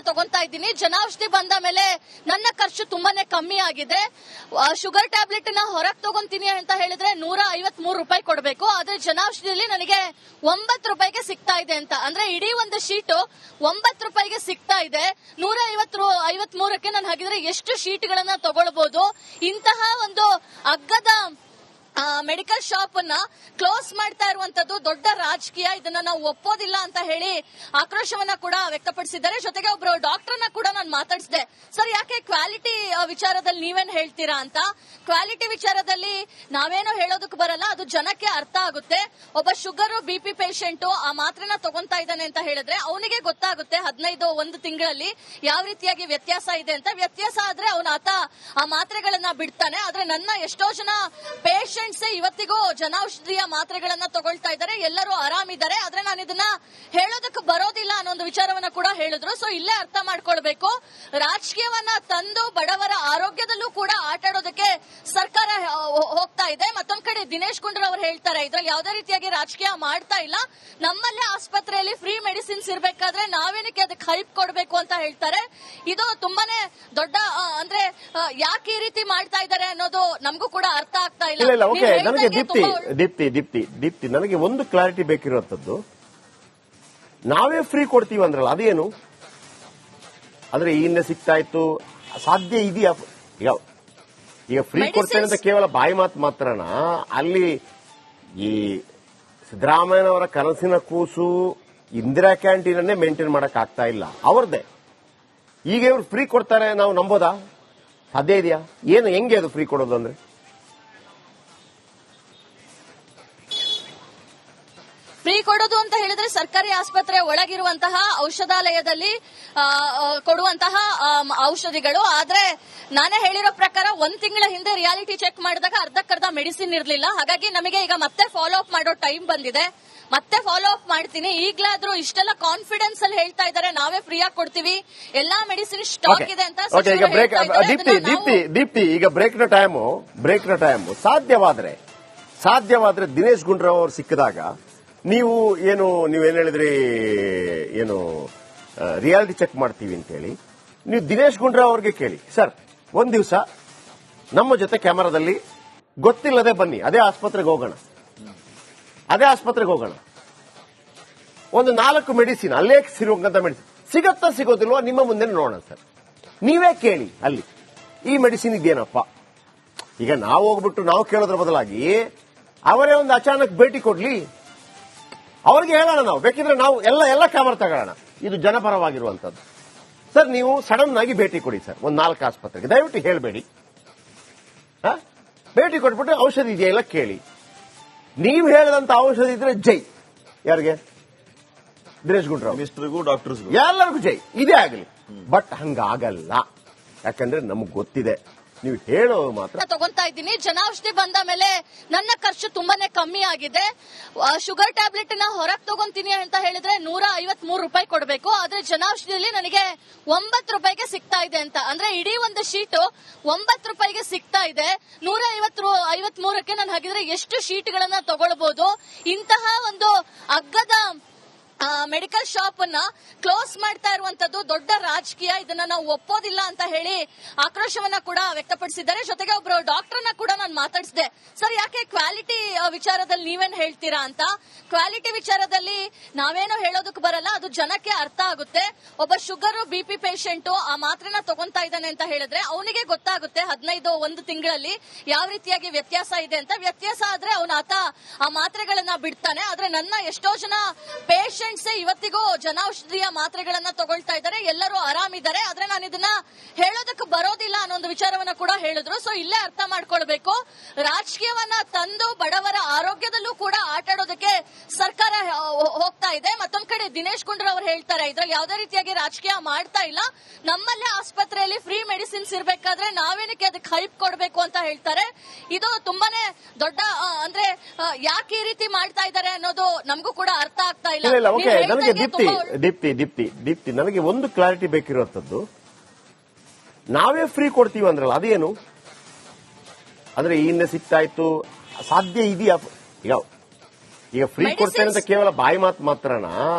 ತಗೊಂತಾ ಇದ್ದೀನಿ. ಜನೌಷಧಿ ಬಂದ ಮೇಲೆ ನನ್ನ ಖರ್ಚು ತುಂಬಾನೇ ಕಮ್ಮಿ ಆಗಿದೆ. ಶುಗರ್ ಟ್ಯಾಬ್ಲೆಟ್ ನ ಹೊರಗೆ ತಗೊಂತೀನಿ ಅಂತ ಹೇಳಿದ್ರೆ 153 ರೂಪಾಯಿ ಕೊಡಬೇಕು. ಆದ್ರೆ ಜನೌಷಧಿಯಲ್ಲಿ ನನಗೆ 9 ರೂಪಾಯಿಗೆ ಸಿಗ್ತಾ ಇದೆ ಅಂತ ಅಂದ್ರೆ ಇಡೀ ಒಂದು ಶೀಟು 9 ರೂಪಾಯಿಗೆ ಸಿಗ್ತಾ ಇದೆ. 153ಕ್ಕೆ ನಾನು ಹಾಗಿದ್ರೆ ಎಷ್ಟು ಶೀಟ್ಗಳನ್ನ ತಗೊಳ್ಬಹುದು? ಇಂತಹ ಒಂದು ಅಗ್ಗದ ಮೆಡಿಕಲ್ ಶಾಪ್ ಅನ್ನ ಕ್ಲೋಸ್ ಮಾಡ್ತಾ ಇರುವಂತದ್ದು ದೊಡ್ಡ ರಾಜಕೀಯ. ಇದನ್ನ ನಾವು ಒಪ್ಪೋದಿಲ್ಲ ಅಂತ ಹೇಳಿ ಆಕ್ರೋಶವನ್ನ ಕೂಡ ವ್ಯಕ್ತಪಡಿಸಿದ್ದಾರೆ. ಜೊತೆಗೆ ಒಬ್ರು ಡಾಕ್ಟರ್ನ ಕೂಡ ನಾನು ಮಾತಾಡಿಸಿದೆ. ಸರ್, ಯಾಕೆ ಕ್ವಾಲಿಟಿ ವಿಚಾರದಲ್ಲಿ ನೀವೇನ್ ಹೇಳ್ತೀರಾ ಅಂತ. ಕ್ವಾಲಿಟಿ ವಿಚಾರದಲ್ಲಿ ನಾವೇನೋ ಹೇಳೋದಕ್ಕೆ ಬರಲ್ಲ, ಅದು ಜನಕ್ಕೆ ಅರ್ಥ ಆಗುತ್ತೆ. ಒಬ್ಬ ಶುಗರ್ BP ಪೇಷಂಟ್ ಆ ಮಾತ್ರೆನ ತಗೊಂತಾ ಇದ್ದಾನೆ ಅಂತ ಹೇಳಿದ್ರೆ ಅವನಿಗೆ ಗೊತ್ತಾಗುತ್ತೆ 15 ತಿಂಗಳಲ್ಲಿ ಯಾವ ರೀತಿಯಾಗಿ ವ್ಯತ್ಯಾಸ ಇದೆ ಅಂತ. ವ್ಯತ್ಯಾಸ ಆದ್ರೆ ಆತ ಆ ಮಾತ್ರೆಗಳನ್ನ ಬಿಡ್ತಾನೆ. ಆದ್ರೆ ನನ್ನ ಎಷ್ಟೋ ಜನ ಪೇಷಂಟ್ ಇವತ್ತಿಗೂ ಜನೌಷಧಿಯ ಮಾತ್ರೆಗಳನ್ನ ತಗೊಳ್ತಾ ಇದ್ದಾರೆ, ಎಲ್ಲರೂ ಆರಾಮಿದ್ದಾರೆ. ಆದ್ರೆ ನಾನು ಇದನ್ನ ಹೇಳೋದಕ್ಕೆ ಬರೋದಿಲ್ಲ ಅನ್ನೋ ಒಂದು ವಿಚಾರವನ್ನ ಕೂಡ ಹೇಳಿದ್ರು. ಸೊ ಇಲ್ಲೇ ಅರ್ಥ ಮಾಡ್ಕೊಳ್ಬೇಕು, ರಾಜಕೀಯವನ್ನ ತಂದು ಬಡವರ ಆರೋಗ್ಯದಲ್ಲೂ ಕೂಡ ಆಟ ಆಡೋದಕ್ಕೆ ಸರ್ಕಾರ ಹೋಗ್ತಾ ಇದೆ. ಮತ್ತೊಂದ್ ಕಡೆ ದಿನೇಶ್ ಗುಂಡೂರಾವ್ ಅವರು ಹೇಳ್ತಾರೆ ಇದ್ರಲ್ಲಿ ಯಾವುದೇ ರೀತಿಯಾಗಿ ರಾಜಕೀಯ ಮಾಡ್ತಾ ಇಲ್ಲ, ನಮ್ಮಲ್ಲೇ ಆಸ್ಪತ್ರೆಯಲ್ಲಿ ಫ್ರೀ ಮೆಡಿಸಿನ್ಸ್ ಇರ್ಬೇಕಾದ್ರೆ ನಾವೇನಕ್ಕೆ ಅದಕ್ಕೆ ಹೈಪ್ ಕೊಡಬೇಕು ಅಂತ ಹೇಳ್ತಾರೆ. ಇದು ತುಂಬಾನೇ ದೊಡ್ಡ ಅಂದ್ರೆ ಯಾಕೆ ಈ ರೀತಿ ಮಾಡ್ತಾ ಇದ್ದಾರೆ ಅನ್ನೋದು ನಮಗೂ ಕೂಡ ಅರ್ಥ ಆಗ್ತಾ ಇಲ್ಲ. ಓಕೆ, ನನಗೆ ದೀಪ್ತಿ ನನಗೆ ಒಂದು ಕ್ಲಾರಿಟಿ ಬೇಕಿರುವಂತದ್ದು, ನಾವೇ ಫ್ರೀ ಕೊಡ್ತೀವಿ ಅಂದ್ರಲ್ಲ ಅದೇನು? ಅಂದ್ರೆ ಈ ಹಿಂದೆ ಸಿಗ್ತಾ ಇತ್ತು, ಸಾಧ್ಯ ಇದೆಯಾ? ಈಗ ಫ್ರೀ ಕೊಡ್ತೇನೆ ಅಂತ ಕೇವಲ ಬಾಯಿ ಮಾತು ಮಾತ್ರನಾ? ಅಲ್ಲಿ ಈ ಸಿದ್ದರಾಮಯ್ಯನವರ ಕನಸಿನ ಕೂಸು ಇಂದಿರಾ ಕ್ಯಾಂಟೀನ್ ಅನ್ನೇ ಮೇಂಟೈನ್ ಮಾಡಕ್ ಆಗ್ತಾ ಇಲ್ಲ ಅವ್ರದ್ದೇ. ಈಗ ಇವ್ರು ಫ್ರೀ ಕೊಡ್ತಾರೆ ನಾವು ನಂಬೋದಾ? ಸಾಧ್ಯ ಇದೆಯಾ? ಏನು ಹೆಂಗೆ ಅದು ಫ್ರೀ ಕೊಡೋದು ಅಂದ್ರೆ? ಫ್ರೀ ಕೊಡೋದು ಅಂತ ಹೇಳಿದ್ರೆ ಸರ್ಕಾರಿ ಆಸ್ಪತ್ರೆ ಒಳಗಿರುವಂತಹ ಔಷಧಾಲಯದಲ್ಲಿ ಕೊಡುವಂತಹ ಔಷಧಿಗಳು. ಆದ್ರೆ ನಾನೇ ಹೇಳಿರೋ ಪ್ರಕಾರ 1 ತಿಂಗಳ ಹಿಂದೆ ರಿಯಾಲಿಟಿ ಚೆಕ್ ಮಾಡಿದಾಗ ಅರ್ಧಕ್ಕರ್ಧ ಮೆಡಿಸಿನ್ ಇರಲಿಲ್ಲ. ಹಾಗಾಗಿ ನಮಗೆ ಈಗ ಮತ್ತೆ ಫಾಲೋ ಅಪ್ ಮಾಡೋ ಟೈಮ್ ಬಂದಿದೆ. ಮತ್ತೆ ಫಾಲೋ ಅಪ್ ಮಾಡ್ತೀನಿ. ಈಗಲಾದ್ರೂ ಇಷ್ಟೆಲ್ಲ ಕಾನ್ಫಿಡೆನ್ಸ್ ಅಲ್ಲಿ ಹೇಳ್ತಾ ಇದ್ದಾರೆ ನಾವೇ ಫ್ರೀ ಆಗಿ ಕೊಡ್ತೀವಿ, ಎಲ್ಲಾ ಮೆಡಿಸಿನ್ ಸ್ಟಾಕ್ ಇದೆ ಅಂತ. ದೀಪ್ತಿ, ಈಗ ಬ್ರೇಕ್ ನ ಟೈಮ್ ಸಾಧ್ಯವಾದ್ರೆ ದಿನೇಶ್ ಗುಂಡೂರಾವ್ ಅವರು ಸಿಕ್ಕಿದಾಗ ನೀವೇನ್ ಹೇಳಿದ್ರಿ, ಏನು ರಿಯಾಲಿಟಿ ಚೆಕ್ ಮಾಡ್ತೀವಿ ಅಂತ ಹೇಳಿ, ನೀವು ದಿನೇಶ್ ಗುಂಡೂರಾವ್ ಅವ್ರಿಗೆ ಕೇಳಿ, ಸರ್ ಒಂದ್ ದಿವಸ ನಮ್ಮ ಜೊತೆ ಕ್ಯಾಮರಾದಲ್ಲಿ ಗೊತ್ತಿಲ್ಲದೆ ಬನ್ನಿ, ಅದೇ ಆಸ್ಪತ್ರೆಗೆ ಹೋಗೋಣ, ಒಂದು 4 ಮೆಡಿಸಿನ್ ಅಲ್ಲೇ ಸಿರುವಂತ ಮೆಡಿಸಿನ್ ಸಿಗತ್ತಾ ಸಿಗೋದಿಲ್ವಾ ನಿಮ್ಮ ಮುಂದೆ ನೋಡೋಣ ಸರ್. ನೀವೇ ಕೇಳಿ ಅಲ್ಲಿ ಈ ಮೆಡಿಸಿನ್ ಇದೆಯೇನಪ್ಪ. ಈಗ ನಾವು ಹೋಗ್ಬಿಟ್ಟು ನಾವು ಕೇಳೋದ್ರ ಬದಲಾಗಿ ಅವರೇ ಒಂದು ಅಚಾನಕ್ ಭೇಟಿ ಕೊಡ್ಲಿ, ಅವ್ರಿಗೆ ಹೇಳೋಣ. ನಾವು ಬೇಕಿದ್ರೆ ನಾವು ಎಲ್ಲ ಕ್ಯಾಮರಾ ತಗೊಳ್ಳೋಣ, ಇದು ಜನಪರವಾಗಿರುವಂತದ್ದು. ಸರ್ ನೀವು ಸಡನ್ ಆಗಿ ಭೇಟಿ ಕೊಡಿ ಸರ್ ಒಂದು 4 ಆಸ್ಪತ್ರೆಗೆ, ದಯವಿಟ್ಟು ಹೇಳಬೇಡಿ. ಭೇಟಿ ಕೊಟ್ಬಿಟ್ಟು ಔಷಧಿ ಇದೆಯಾ ಇಲ್ಲ ಕೇಳಿ. ನೀವು ಹೇಳಿದಂತ ಔಷಧಿ ಇದ್ರೆ ಜೈ. ಯಾರಿಗೆ? ದಿನೇಶ್ ಗುಂಡೂರಾವ್ ಮಿನಿಸ್ಟರ್ಗೂ ಡಾಕ್ಟರ್ಸ್ಗೂ ಎಲ್ಲರಿಗೂ ಜೈ, ಇದೇ ಆಗಲಿ. ಬಟ್ ಹಂಗಾಗಲ್ಲ, ಯಾಕಂದ್ರೆ ನಮಗ್ ಗೊತ್ತಿದೆ ನೀವು ಹೇಳೋ ಮಾತ್ರ ತಗೊಂತಾ ಇದ್ದೀನಿ. ಜನೌಷಧಿ ಬಂದ ಮೇಲೆ ನನ್ನ ಖರ್ಚು ತುಂಬಾನೇ ಕಮ್ಮಿ ಆಗಿದೆ. ಶುಗರ್ ಟ್ಯಾಬ್ಲೆಟ್ ನ ಹೊರಗೆ ತಗೊಂತೀನಿ ಅಂತ ಹೇಳಿದ್ರೆ 153 ರೂಪಾಯಿ ಕೊಡಬೇಕು. ಆದ್ರೆ ಜನೌಷಧಿಯಲ್ಲಿ ನನಗೆ 9 ರೂಪಾಯಿಗೆ ಸಿಗ್ತಾ ಇದೆ ಅಂತ ಅಂದ್ರೆ ಇಡೀ ಒಂದು ಶೀಟು 9 ರೂಪಾಯಿಗೆ ಸಿಗ್ತಾ ಇದೆ. 153ಕ್ಕೆ ನಾನು ಹಾಗಿದ್ರೆ ಎಷ್ಟು ಶೀಟ್ಗಳನ್ನ ತಗೊಳ್ಬಹುದು? ಇಂತಹ ಒಂದು ಅಗ್ಗದ ಮೆಡಿಕಲ್ ಶಾಪ್ ಅನ್ನ ಕ್ಲೋಸ್ ಮಾಡ್ತಾ ಇರುವಂತದ್ದು ದೊಡ್ಡ ರಾಜಕೀಯ. ಇದನ್ನ ನಾವು ಒಪ್ಪೋದಿಲ್ಲ ಅಂತ ಹೇಳಿ ಆಕ್ರೋಶವನ್ನ ಕೂಡ ವ್ಯಕ್ತಪಡಿಸಿದ್ದಾರೆ. ಜೊತೆಗೆ ಒಬ್ರು ಡಾಕ್ಟರ್ನ ಕೂಡ ನಾನು ಮಾತಾಡಿಸಿದೆ. ಸರ್, ಯಾಕೆ ಕ್ವಾಲಿಟಿ ವಿಚಾರದಲ್ಲಿ ನೀವೇನ್ ಹೇಳ್ತೀರಾ ಅಂತ. ಕ್ವಾಲಿಟಿ ವಿಚಾರದಲ್ಲಿ ನಾವೇನೋ ಹೇಳೋದಕ್ಕೆ ಬರಲ್ಲ, ಅದು ಜನಕ್ಕೆ ಅರ್ಥ ಆಗುತ್ತೆ. ಒಬ್ಬ ಶುಗರ್ BP ಪೇಷಂಟ್ ಆ ಮಾತ್ರೆನ ತಗೊಂತಾ ಇದ್ದಾನೆ ಅಂತ ಹೇಳಿದ್ರೆ ಅವನಿಗೆ ಗೊತ್ತಾಗುತ್ತೆ 15 ತಿಂಗಳಲ್ಲಿ ಯಾವ ರೀತಿಯಾಗಿ ವ್ಯತ್ಯಾಸ ಇದೆ ಅಂತ. ವ್ಯತ್ಯಾಸ ಆದ್ರೆ ಆತ ಆ ಮಾತ್ರೆಗಳನ್ನ ಬಿಡ್ತಾನೆ. ಆದ್ರೆ ನನ್ನ ಎಷ್ಟೋ ಜನ ಪೇಷಂಟ್ ಇವತ್ತಿಗೂ ಜನೌಷಧಿಯ ಮಾತ್ರೆಗಳನ್ನ ತಗೊಳ್ತಾ ಇದ್ದಾರೆ, ಎಲ್ಲರೂ ಆರಾಮಿದ್ದಾರೆ. ಆದ್ರೆ ನಾನು ಇದನ್ನ ಹೇಳೋದಕ್ಕೆ ಬರೋದಿಲ್ಲ ಅನ್ನೋ ಒಂದು ವಿಚಾರವನ್ನ ಕೂಡ ಹೇಳಿದ್ರು. ಸೊ ಇಲ್ಲೇ ಅರ್ಥ ಮಾಡ್ಕೊಳ್ಬೇಕು, ರಾಜಕೀಯವನ್ನ ತಂದು ಬಡವರ ಆರೋಗ್ಯದಲ್ಲೂ ಕೂಡ ಆಟ ಆಡೋದಕ್ಕೆ ಸರ್ಕಾರ ಹೋಗ್ತಾ ಇದೆ. ಮತ್ತೊಂದ್ ಕಡೆ ದಿನೇಶ್ ಗುಂಡೂರಾವ್ ಅವರು ಹೇಳ್ತಾರೆ ಇದ್ರಲ್ಲಿ ಯಾವುದೇ ರೀತಿಯಾಗಿ ರಾಜಕೀಯ ಮಾಡ್ತಾ ಇಲ್ಲ, ನಮ್ಮಲ್ಲೇ ಆಸ್ಪತ್ರೆಯಲ್ಲಿ ಫ್ರೀ ಮೆಡಿಸಿನ್ಸ್ ಇರ್ಬೇಕಾದ್ರೆ ನಾವೇನಕ್ಕೆ ಅದಕ್ಕೆ ಹೈಪ್ ಕೊಡಬೇಕು ಅಂತ ಹೇಳ್ತಾರೆ. ಇದು ತುಂಬಾನೇ ದೊಡ್ಡ ಅಂದ್ರೆ ಯಾಕೆ ಈ ರೀತಿ ಮಾಡ್ತಾ ಇದ್ದಾರೆ ಅನ್ನೋದು ನಮಗೂ ಕೂಡ ಅರ್ಥ ಆಗ್ತಾ ಇಲ್ಲ. ಓಕೆ, ನನಗೆ ದೀಪ್ತಿ ನನಗೆ ಒಂದು ಕ್ಲಾರಿಟಿ ಬೇಕಿರುವಂತದ್ದು, ನಾವೇ ಫ್ರೀ ಕೊಡ್ತೀವಿ ಅಂದ್ರಲ್ಲ ಅದೇನು? ಅಂದ್ರೆ ಈ ಹಿಂದೆ ಸಿಗ್ತಾ ಇತ್ತು, ಸಾಧ್ಯ ಇದೆಯಾ? ಈಗ ಫ್ರೀ ಕೊಡ್ತೇನೆ ಅಂತ ಕೇವಲ ಬಾಯಿ ಮಾತು ಮಾತ್ರನಾ?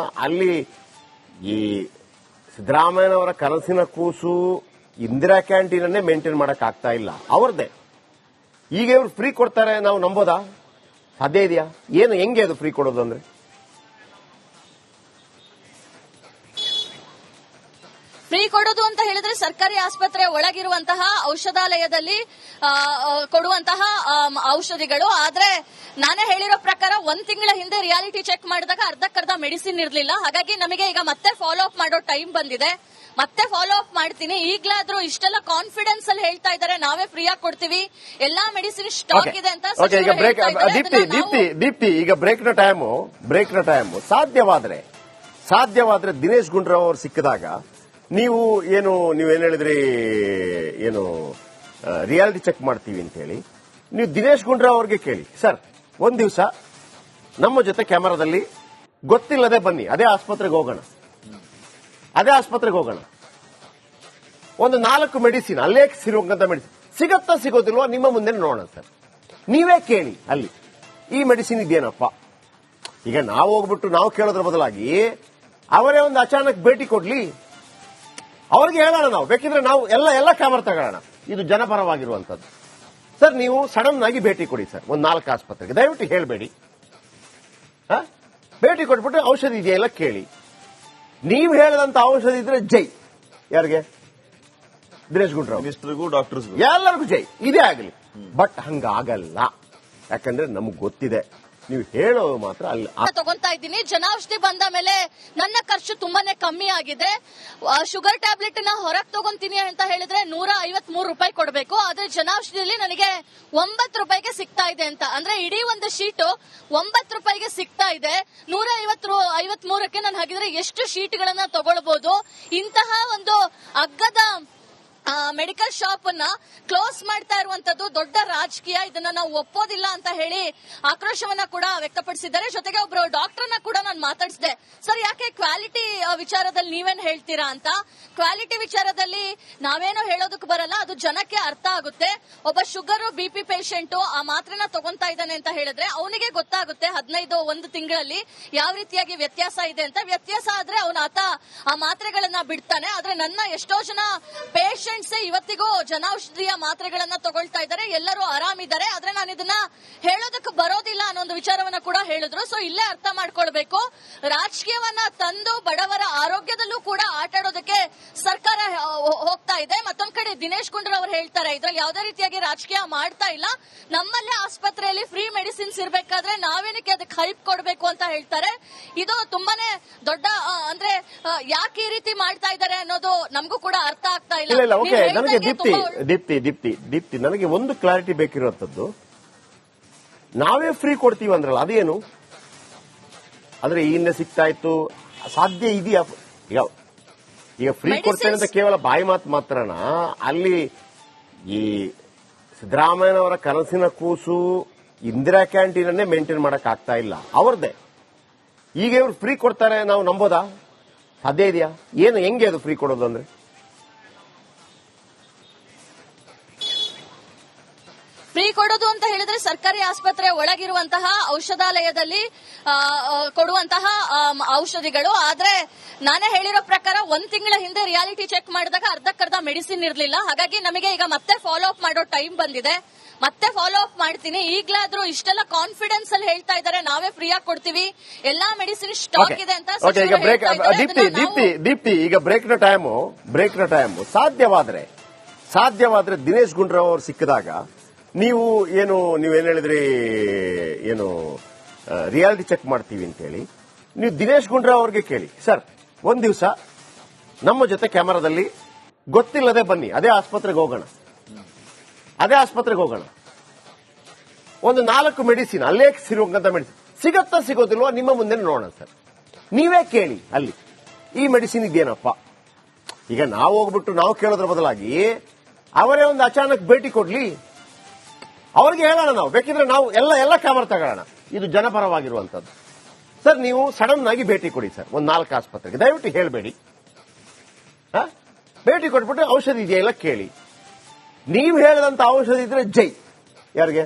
ಅಲ್ಲಿ ಈ ಸಿದ್ದರಾಮಯ್ಯನವರ ಕನಸಿನ ಕೂಸು ಇಂದಿರಾ ಕ್ಯಾಂಟೀನ್ ಅನ್ನೇ ಮೇಂಟೈನ್ ಮಾಡಕ್ ಆಗ್ತಾ ಇಲ್ಲ ಅವ್ರದ್ದೇ. ಈಗ ಇವ್ರು ಫ್ರೀ ಕೊಡ್ತಾರೆ ನಾವು ನಂಬೋದಾ? ಸಾಧ್ಯ ಇದೆಯಾ? ಏನು ಹೆಂಗೆ ಅದು ಫ್ರೀ ಕೊಡೋದು ಅಂದ್ರೆ? ಫ್ರೀ ಕೊಡೋದು ಅಂತ ಹೇಳಿದ್ರೆ ಸರ್ಕಾರಿ ಆಸ್ಪತ್ರೆ ಒಳಗಿರುವಂತಹ ಔಷಧಾಲಯದಲ್ಲಿ ಕೊಡುವಂತಹ ಔಷಧಿಗಳು. ಆದ್ರೆ ನಾನೇ ಹೇಳಿರೋ ಪ್ರಕಾರ 1 ತಿಂಗಳ ಹಿಂದೆ ರಿಯಾಲಿಟಿ ಚೆಕ್ ಮಾಡಿದಾಗ ಅರ್ಧಕ್ಕರ್ಧ ಮೆಡಿಸಿನ್ ಇರಲಿಲ್ಲ. ಹಾಗಾಗಿ ನಮಗೆ ಈಗ ಮತ್ತೆ ಫಾಲೋ ಅಪ್ ಮಾಡೋ ಟೈಮ್ ಬಂದಿದೆ. ಮತ್ತೆ ಫಾಲೋ ಅಪ್ ಮಾಡ್ತೀನಿ. ಈಗ್ಲಾದ್ರೂ ಇಷ್ಟೆಲ್ಲ ಕಾನ್ಫಿಡೆನ್ಸ್ ಅಲ್ಲಿ ಹೇಳ್ತಾ ಇದ್ದಾರೆ ನಾವೇ ಫ್ರೀ ಆಗಿ ಕೊಡ್ತೀವಿ, ಎಲ್ಲಾ ಮೆಡಿಸಿನ್ ಸ್ಟಾಕ್ ಇದೆ ಅಂತ. ದೀಪ್ತಿ, ಈಗ ಬ್ರೇಕ್ ನ ಟೈಮ್ ಸಾಧ್ಯವಾದ್ರೆ ದಿನೇಶ್ ಗುಂಡೂರಾವ್ ಅವರು ಸಿಕ್ಕಿದಾಗ ನೀವೇನ್ ಹೇಳಿದ್ರಿ, ಏನು ರಿಯಾಲಿಟಿ ಚೆಕ್ ಮಾಡ್ತೀವಿ ಅಂತ ಹೇಳಿ, ನೀವು ದಿನೇಶ್ ಗುಂಡೂರಾವ್ ಅವ್ರಿಗೆ ಕೇಳಿ, ಸರ್ ಒಂದ್ ದಿವಸ ನಮ್ಮ ಜೊತೆ ಕ್ಯಾಮರಾದಲ್ಲಿ ಗೊತ್ತಿಲ್ಲದೆ ಬನ್ನಿ, ಅದೇ ಆಸ್ಪತ್ರೆಗೆ ಹೋಗೋಣ, ಒಂದು 4 ಮೆಡಿಸಿನ್ ಅಲ್ಲೇ ಸಿರುವಂತ ಮೆಡಿಸಿನ್ ಸಿಗತ್ತಾ ಸಿಗೋದಿಲ್ವಾ ನಿಮ್ಮ ಮುಂದೆ ನೋಡೋಣ ಸರ್. ನೀವೇ ಕೇಳಿ ಅಲ್ಲಿ ಈ ಮೆಡಿಸಿನ್ ಇದೆಯೇನಪ್ಪ. ಈಗ ನಾವು ಹೋಗ್ಬಿಟ್ಟು ನಾವು ಕೇಳೋದ್ರ ಬದಲಾಗಿ ಅವರೇ ಒಂದು ಅಚಾನಕ್ ಭೇಟಿ ಕೊಡ್ಲಿ, ಅವ್ರಿಗೆ ಹೇಳೋಣ. ನಾವು ಬೇಕಿದ್ರೆ ನಾವು ಎಲ್ಲ ಕ್ಯಾಮರಾ ತಗೊಳ್ಳೋಣ. ಇದು ಜನಪರವಾಗಿರುವಂತದ್ದು. ಸರ್ ನೀವು ಸಡನ್ ಆಗಿ ಭೇಟಿ ಕೊಡಿ ಸರ್ ಒಂದು 4 ಆಸ್ಪತ್ರೆಗೆ, ದಯವಿಟ್ಟು ಹೇಳಬೇಡಿ. ಭೇಟಿ ಕೊಟ್ಬಿಟ್ಟು ಔಷಧಿ ಇದೆಯಲ್ಲ ಕೇಳಿ. ನೀವು ಹೇಳದಂತ ಔಷಧಿ ಇದ್ರೆ ಜೈ. ಯಾರಿಗೆ? ದಿನೇಶ್ ಗುಂಡೂರಾವ್ ಮಿನಿಸ್ಟರ್ಗೂ ಡಾಕ್ಟರ್ಸ್ಗೂ ಎಲ್ಲರಿಗೂ ಜೈ. ಇದೇ ಆಗಲಿ. ಬಟ್ ಹಂಗಾಗಲ್ಲ. ಯಾಕಂದ್ರೆ ನಮ್ಗೆ ಗೊತ್ತಿದೆ ನೀವು ಹೇಳೋದು ಮಾತ್ರ ಅಲ್ಲಿ ತಗೊಂತಾ ಇದ್ದೀನಿ. ಜನೌಷಧಿ ಬಂದ ಮೇಲೆ ನನ್ನ ಖರ್ಚು ತುಂಬಾನೇ ಕಮ್ಮಿ ಆಗಿದೆ. ಶುಗರ್ ಟ್ಯಾಬ್ಲೆಟ್ ನ ಹೊರಗೆ ತಗೊಂತೀನಿ ಅಂತ ಹೇಳಿದ್ರೆ 153 ರೂಪಾಯಿ ಕೊಡಬೇಕು. ಆದ್ರೆ ಜನೌಷಧಿಯಲ್ಲಿ ನನಗೆ 9 ರೂಪಾಯಿಗೆ ಸಿಗ್ತಾ ಇದೆ ಅಂತ ಅಂದ್ರೆ ಇಡೀ ಒಂದು ಶೀಟು 9 ರೂಪಾಯಿಗೆ ಸಿಗ್ತಾ ಇದೆ. 153ಕ್ಕೆ ನಾನು ಹಾಗಿದ್ರೆ ಎಷ್ಟು ಶೀಟ್ಗಳನ್ನ ತಗೊಳ್ಬಹುದು? ಇಂತಹ ಒಂದು ಅಗ್ಗದ ಮೆಡಿಕಲ್ ಶಾಪ್ ಅನ್ನ ಕ್ಲೋಸ್ ಮಾಡ್ತಾ ಇರುವಂತದ್ದು ದೊಡ್ಡ ರಾಜಕೀಯ. ಇದನ್ನ ನಾವು ಒಪ್ಪೋದಿಲ್ಲ ಅಂತ ಹೇಳಿ ಆಕ್ರೋಶವನ್ನ ಕೂಡ ವ್ಯಕ್ತಪಡಿಸಿದ್ದಾರೆ. ಜೊತೆಗೆ ಒಬ್ರು ಡಾಕ್ಟರ್ನ ಕೂಡ ನಾನು ಮಾತಾಡಿಸಿದೆ, ಸರ್ ಯಾಕೆ ಕ್ವಾಲಿಟಿ ವಿಚಾರದಲ್ಲಿ ನೀವೇನ್ ಹೇಳ್ತೀರಾ ಅಂತ. ಕ್ವಾಲಿಟಿ ವಿಚಾರದಲ್ಲಿ ನಾವೇನೋ ಹೇಳೋದಕ್ಕೆ ಬರಲ್ಲ, ಅದು ಜನಕ್ಕೆ ಅರ್ಥ ಆಗುತ್ತೆ. ಒಬ್ಬ ಶುಗರ್ BP ಪೇಷಂಟ್ ಆ ಮಾತ್ರೆನ ತಗೊಂತಾ ಇದ್ದಾನೆ ಅಂತ ಹೇಳಿದ್ರೆ ಅವನಿಗೆ ಗೊತ್ತಾಗುತ್ತೆ 15 ತಿಂಗಳಲ್ಲಿ ಯಾವ ರೀತಿಯಾಗಿ ವ್ಯತ್ಯಾಸ ಇದೆ ಅಂತ. ವ್ಯತ್ಯಾಸ ಆದ್ರೆ ಆತ ಆ ಮಾತ್ರೆಗಳನ್ನ ಬಿಡ್ತಾನೆ. ಆದ್ರೆ ನನ್ನ ಎಷ್ಟೋ ಜನ ಪೇಷಂಟ್ ಇವತ್ತಿಗೂ ಜನೌಷಧಿಯ ಮಾತ್ರೆಗಳನ್ನ ತಗೊಳ್ತಾ ಇದ್ದಾರೆ, ಎಲ್ಲರೂ ಆರಾಮಿದ್ದಾರೆ. ಆದ್ರೆ ನಾನು ಇದನ್ನ ಹೇಳೋದಕ್ಕೆ ಬರೋದಿಲ್ಲ ಅನ್ನೋ ಒಂದು ವಿಚಾರವನ್ನ ಕೂಡ ಹೇಳಿದ್ರು. ಸೊ ಇಲ್ಲೇ ಅರ್ಥ ಮಾಡ್ಕೊಳ್ಬೇಕು, ರಾಜಕೀಯವನ್ನ ತಂದು ಬಡವರ ಆರೋಗ್ಯದಲ್ಲೂ ಕೂಡ ಆಟಾಡೋದಕ್ಕೆ ಸರ್ಕಾರ ಹೋಗ್ತಾ ಇದೆ. ಮತ್ತೊಂದ್ ಕಡೆ ದಿನೇಶ್ ಗುಂಡೂರಾವ್ ಅವರು ಹೇಳ್ತಾರೆ ಇದ್ರಲ್ಲಿ ಯಾವುದೇ ರೀತಿಯಾಗಿ ರಾಜಕೀಯ ಮಾಡ್ತಾ ಇಲ್ಲ, ನಮ್ಮಲ್ಲೇ ಆಸ್ಪತ್ರೆಯಲ್ಲಿ ಫ್ರೀ ಮೆಡಿಸಿನ್ಸ್ ಇರಬೇಕಾದ್ರೆ ನಾವೇನಕ್ಕೆ ಅದಕ್ಕೆ ಹೈಪ್ ಕೊಡಬೇಕು ಅಂತ ಹೇಳ್ತಾರೆ. ಇದು ತುಂಬಾನೇ ದೊಡ್ಡ ಅಂದ್ರೆ ಯಾಕೆ ಈ ರೀತಿ ಮಾಡ್ತಾ ಇದ್ದಾರೆ ಅನ್ನೋದು ನಮಗೂ ಕೂಡ ಅರ್ಥ ಆಗ್ತಾ ಇಲ್ಲ. ಓಕೆ, ನನಗೆ ದೀಪ್ತಿ ನನಗೆ ಒಂದು ಕ್ಲಾರಿಟಿ ಬೇಕಿರುವಂತದ್ದು, ನಾವೇ ಫ್ರೀ ಕೊಡ್ತೀವಿ ಅಂದ್ರಲ್ಲ ಅದೇನು? ಅಂದ್ರೆ ಈ ಹಿಂದೆ ಸಿಗ್ತಾ ಇತ್ತು, ಸಾಧ್ಯ ಇದೆಯಾ? ಈಗ ಫ್ರೀ ಕೊಡ್ತೇನೆ ಅಂತ ಕೇವಲ ಬಾಯಿ ಮಾತು ಮಾತ್ರನಾ? ಅಲ್ಲಿ ಈ ಸಿದ್ದರಾಮಯ್ಯನವರ ಕನಸಿನ ಕೂಸು ಇಂದಿರಾ ಕ್ಯಾಂಟೀನ್ ಅನ್ನೇ ಮೇಂಟೈನ್ ಮಾಡಕ್ ಆಗ್ತಾ ಇಲ್ಲ ಅವ್ರದ್ದೇ. ಈಗ ಇವ್ರು ಫ್ರೀ ಕೊಡ್ತಾರೆ ನಾವು ನಂಬೋದಾ? ಸಾಧ್ಯ ಇದೆಯಾ? ಏನು ಹೆಂಗೆ ಅದು ಫ್ರೀ ಕೊಡೋದು ಅಂದ್ರೆ? ಫ್ರೀ ಕೊಡೋದು ಅಂತ ಹೇಳಿದ್ರೆ ಸರ್ಕಾರಿ ಆಸ್ಪತ್ರೆ ಒಳಗಿರುವಂತಹ ಔಷಧಾಲಯದಲ್ಲಿ ಕೊಡುವಂತಹ ಔಷಧಿಗಳು. ಆದ್ರೆ ನಾನೇ ಹೇಳಿರೋ ಪ್ರಕಾರ 1 ತಿಂಗಳ ಹಿಂದೆ ರಿಯಾಲಿಟಿ ಚೆಕ್ ಮಾಡಿದಾಗ ಅರ್ಧಕ್ಕರ್ಧ ಮೆಡಿಸಿನ್ ಇರಲಿಲ್ಲ. ಹಾಗಾಗಿ ನಮಗೆ ಈಗ ಮತ್ತೆ ಫಾಲೋ ಅಪ್ ಮಾಡೋ ಟೈಮ್ ಬಂದಿದೆ. ಮತ್ತೆ ಫಾಲೋ ಅಪ್ ಮಾಡ್ತೀನಿ. ಈಗ್ಲಾದ್ರೂ ಇಷ್ಟೆಲ್ಲ ಕಾನ್ಫಿಡೆನ್ಸ್ ಅಲ್ಲಿ ಹೇಳ್ತಾ ಇದ್ದಾರೆ ನಾವೇ ಫ್ರೀ ಆಗಿ ಕೊಡ್ತೀವಿ, ಎಲ್ಲಾ ಮೆಡಿಸಿನ್ ಸ್ಟಾಕ್ ಇದೆ ಅಂತ. ದೀಪ್ತಿ, ಈಗ ಬ್ರೇಕ್ ನ ಟೈಮ್ ಸಾಧ್ಯವಾದ್ರೆ ದಿನೇಶ್ ಗುಂಡೂರಾವ್ ಅವರು ಸಿಕ್ಕಿದಾಗ ನೀವೇನ್ ಹೇಳಿದ್ರಿ, ಏನು ರಿಯಾಲಿಟಿ ಚೆಕ್ ಮಾಡ್ತೀವಿ ಅಂತ ಹೇಳಿ, ನೀವು ದಿನೇಶ್ ಗುಂಡೂರಾವ್ ಅವ್ರಿಗೆ ಕೇಳಿ, ಸರ್ ಒಂದ್ ದಿವಸ ನಮ್ಮ ಜೊತೆ ಕ್ಯಾಮರಾದಲ್ಲಿ ಗೊತ್ತಿಲ್ಲದೆ ಬನ್ನಿ, ಅದೇ ಆಸ್ಪತ್ರೆಗೆ ಹೋಗೋಣ, ಒಂದು 4 ಮೆಡಿಸಿನ್ ಅಲ್ಲೇ ಸಿರುವಂತ ಮೆಡಿಸಿನ್ ಸಿಗತ್ತಾ ಸಿಗೋದಿಲ್ವಾ ನಿಮ್ಮ ಮುಂದೆ ನೋಡೋಣ ಸರ್. ನೀವೇ ಕೇಳಿ ಅಲ್ಲಿ ಈ ಮೆಡಿಸಿನ್ ಇದೆಯೇನಪ್ಪ. ಈಗ ನಾವು ಹೋಗ್ಬಿಟ್ಟು ನಾವು ಕೇಳೋದ್ರ ಬದಲಾಗಿ ಅವರೇ ಒಂದು ಅಚಾನಕ್ ಭೇಟಿ ಕೊಡ್ಲಿ, ಅವ್ರಿಗೆ ಹೇಳೋಣ. ನಾವು ಬೇಕಿದ್ರೆ ನಾವು ಎಲ್ಲ ಕ್ಯಾಮರಾ ತಗೊಳ್ಳೋಣ. ಇದು ಜನಪರವಾಗಿರುವಂತದ್ದು. ಸರ್ ನೀವು ಸಡನ್ ಆಗಿ ಭೇಟಿ ಕೊಡಿ ಸರ್ ಒಂದು 4 ಆಸ್ಪತ್ರೆಗೆ, ದಯವಿಟ್ಟು ಹೇಳಬೇಡಿ. ಭೇಟಿ ಕೊಟ್ಬಿಟ್ಟು ಔಷಧಿ ಇದೆಯಲ್ಲ ಕೇಳಿ. ನೀವು ಹೇಳದಂತ ಔಷಧಿ ಇದ್ರೆ ಜೈ. ಯಾರಿಗೆ?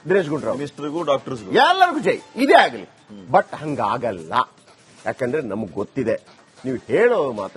ದಿನೇಶ್ ಗುಂಡೂರಾವ್ ಮಿನಿಸ್ಟರ್ಗೂ ಡಾಕ್ಟರ್ಸ್ಗೂ ಎಲ್ಲರಿಗೂ ಜೈ. ಇದೇ ಆಗಲಿ. ಬಟ್ ಹಂಗಾಗಲ್ಲ. ಯಾಕಂದ್ರೆ ನಮ್ಗೆ ಗೊತ್ತಿದೆ ನೀವು ಹೇಳೋದು ಮಾತ್ರ